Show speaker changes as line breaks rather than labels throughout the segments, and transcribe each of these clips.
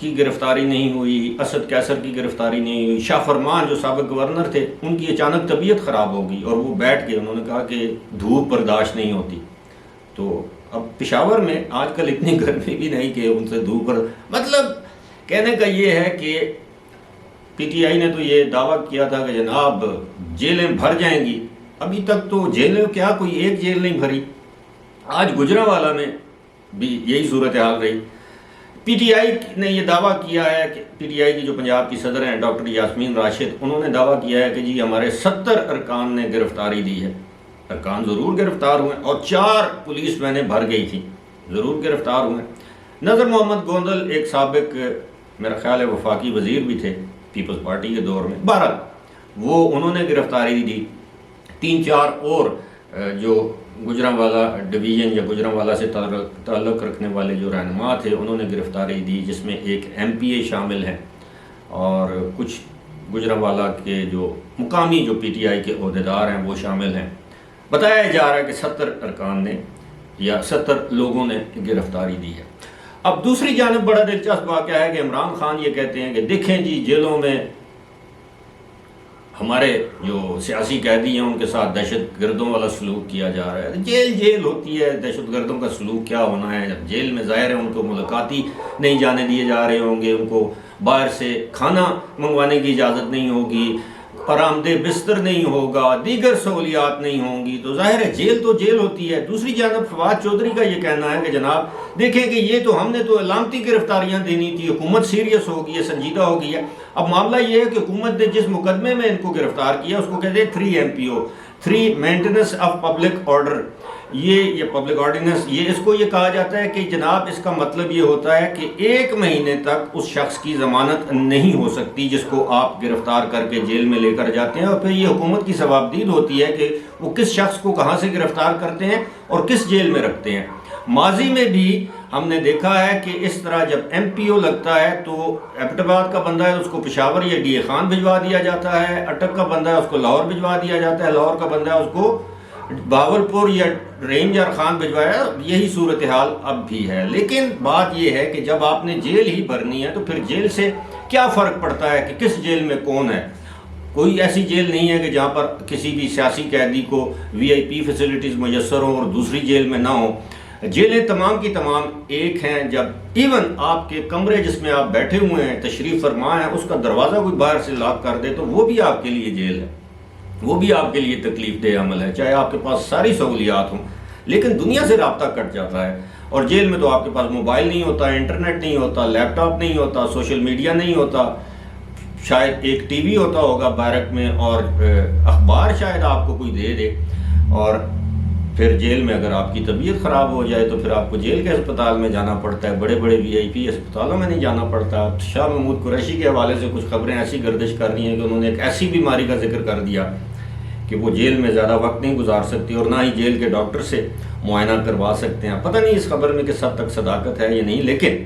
کی گرفتاری نہیں ہوئی، اسد کیسر کی گرفتاری نہیں ہوئی، شاہ فرمان جو سابق گورنر تھے ان کی اچانک طبیعت خراب ہو گئی اور وہ بیٹھ کے انہوں نے کہا کہ دھوپ برداشت نہیں ہوتی. تو اب پشاور میں آج کل اتنی گرمی بھی نہیں کہ ان سے دھوپ مطلب کہنے کا یہ ہے کہ پی ٹی آئی نے تو یہ دعویٰ کیا تھا کہ جناب جیلیں بھر جائیں گی. ابھی تک تو جیلیں کیا کوئی ایک جیل نہیں بھری. آج گجرانوالہ میں بھی یہی صورتحال رہی. پی ٹی آئی نے یہ دعویٰ کیا ہے کہ پی ٹی آئی کی جو پنجاب کی صدر ہیں ڈاکٹر یاسمین راشد، انہوں نے دعویٰ کیا ہے کہ جی ہمارے 70 ارکان نے گرفتاری دی ہے. ارکان ضرور گرفتار ہوئے اور 4 پولیس وینیں بھر گئی تھیں، ضرور گرفتار ہوئے. نذر محمد گوندل ایک سابق میرا خیال ہے وفاقی وزیر بھی تھے پیپلز پارٹی کے دور میں، بہرحال وہ انہوں نے گرفتاری دی. 3-4 اور جو گجرانوالہ ڈویژن یا گجرانوالہ سے تعلق رکھنے والے جو رہنما تھے انہوں نے گرفتاری دی، جس میں ایک ایم پی اے شامل ہیں اور کچھ گجرانوالہ کے جو مقامی جو پی ٹی آئی کے عہدیدار ہیں وہ شامل ہیں. بتایا جا رہا ہے کہ 70 ارکان نے یا 70 لوگوں نے گرفتاری دی ہے. اب دوسری جانب بڑا دلچسپ واقعہ ہے کہ عمران خان یہ کہتے ہیں کہ دیکھیں جی جیلوں میں ہمارے جو سیاسی قیدی ہیں ان کے ساتھ دہشت گردوں والا سلوک کیا جا رہا ہے. جیل ہوتی ہے، دہشت گردوں کا سلوک کیا ہونا ہے. جب جیل میں ظاہر ہے ان کو ملاقاتی نہیں جانے دیے جا رہے ہوں گے، ان کو باہر سے کھانا منگوانے کی اجازت نہیں ہوگی، آرامدہ بستر نہیں ہوگا، دیگر سہولیات نہیں ہوں گی، تو ظاہر ہے جیل تو جیل ہوتی ہے. دوسری جانب فواد چودھری کا یہ کہنا ہے کہ جناب دیکھیں کہ یہ تو ہم نے تو علامتی گرفتاریاں دینی تھی، حکومت سیریس ہو گئی ہے، سنجیدہ ہو گئی ہے. اب معاملہ یہ ہے کہ حکومت نے جس مقدمے میں ان کو گرفتار کیا اس کو کہتے ہیں 3 MPO 3 maintenance of public order. یہ پبلک آرڈیننس اس کو یہ کہا جاتا ہے کہ جناب اس کا مطلب یہ ہوتا ہے کہ 1 مہینے تک اس شخص کی ضمانت نہیں ہو سکتی جس کو آپ گرفتار کر کے جیل میں لے کر جاتے ہیں، اور پھر یہ حکومت کی ثوابدید ہوتی ہے کہ وہ کس شخص کو کہاں سے گرفتار کرتے ہیں اور کس جیل میں رکھتے ہیں. ماضی میں بھی ہم نے دیکھا ہے کہ اس طرح جب MPO لگتا ہے تو ایبٹ آباد کا بندہ ہے اس کو پشاور یا ڈی اے خان بھجوا دیا جاتا ہے، اٹک کا بندہ ہے اس کو لاہور بھجوا دیا جاتا ہے، لاہور کا بندہ ہے اس کو بہاولپور یا رینج اور خان بھجوایا. یہی صورتحال اب بھی ہے. لیکن بات یہ ہے کہ جب آپ نے جیل ہی بھرنی ہے تو پھر جیل سے کیا فرق پڑتا ہے کہ کس جیل میں کون ہے. کوئی ایسی جیل نہیں ہے کہ جہاں پر کسی بھی سیاسی قیدی کو VIP فیسلٹیز میسر ہوں اور دوسری جیل میں نہ ہوں. جیلیں تمام کی تمام ایک ہیں. جب ایون آپ کے کمرے جس میں آپ بیٹھے ہوئے ہیں تشریف فرما ہیں اس کا دروازہ کوئی باہر سے لاک کر دے تو وہ بھی آپ کے لیے جیل ہے، وہ بھی آپ کے لیے تکلیف دہ عمل ہے، چاہے آپ کے پاس ساری سہولیات ہوں لیکن دنیا سے رابطہ کٹ جاتا ہے. اور جیل میں تو آپ کے پاس موبائل نہیں ہوتا، انٹرنیٹ نہیں ہوتا، لیپ ٹاپ نہیں ہوتا، سوشل میڈیا نہیں ہوتا، شاید ایک ٹی وی ہوتا ہوگا بیرک میں اور اخبار شاید آپ کو کوئی دے دے. اور پھر جیل میں اگر آپ کی طبیعت خراب ہو جائے تو پھر آپ کو جیل کے اسپتال میں جانا پڑتا ہے، بڑے بڑے VIP اسپتالوں میں نہیں جانا پڑتا. شاہ محمود قریشی کے حوالے سے کچھ خبریں ایسی گردش کر رہی ہیں کہ انہوں نے ایک ایسی بیماری کا ذکر کر دیا کہ وہ جیل میں زیادہ وقت نہیں گزار سکتی اور نہ ہی جیل کے ڈاکٹر سے معائنہ کروا سکتے ہیں. پتہ نہیں اس خبر میں کس حد تک صداقت ہے یا نہیں، لیکن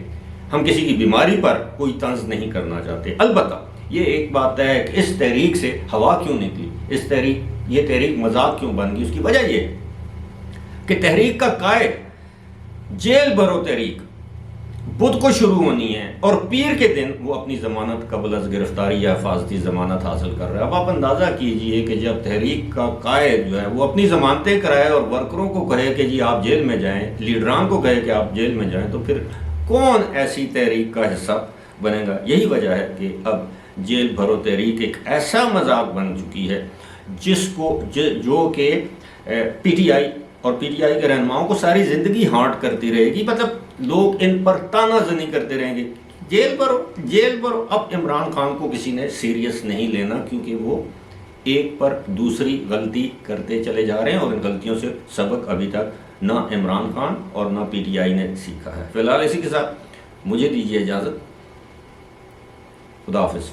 ہم کسی کی بیماری پر کوئی طنز نہیں کرنا چاہتے. البتہ یہ ایک بات ہے کہ اس تحریک سے ہوا کیوں نکلی، یہ تحریک مذاق کیوں بن گئی. اس کی وجہ یہ ہے کہ تحریک کا قائد جیل بھرو تحریک بدھ کو شروع ہونی ہے اور پیر کے دن وہ اپنی ضمانت قبل از گرفتاری یا حفاظتی ضمانت حاصل کر رہا ہے. اب آپ اندازہ کیجئے کہ جب تحریک کا قائد جو ہے وہ اپنی ضمانتیں کرائے اور ورکروں کو کہے کہ جی آپ جیل میں جائیں، لیڈران کو کہے کہ آپ جیل میں جائیں، تو پھر کون ایسی تحریک کا حصہ بنے گا. یہی وجہ ہے کہ اب جیل بھرو تحریک ایک ایسا مذاق بن چکی ہے جس کو جو کہ PTI اور PTI کے رہنماؤں کو ساری زندگی ہانٹ کرتی رہے گی. مطلب لوگ ان پر تانا زنی کرتے رہیں گے، جیل بھرو جیل بھرو. اب عمران خان کو کسی نے سیریس نہیں لینا کیونکہ وہ ایک پر دوسری غلطی کرتے چلے جا رہے ہیں اور ان غلطیوں سے سبق ابھی تک نہ عمران خان اور نہ PTI نے سیکھا ہے. فی الحال اسی کے ساتھ مجھے دیجیے اجازت. خدا حافظ.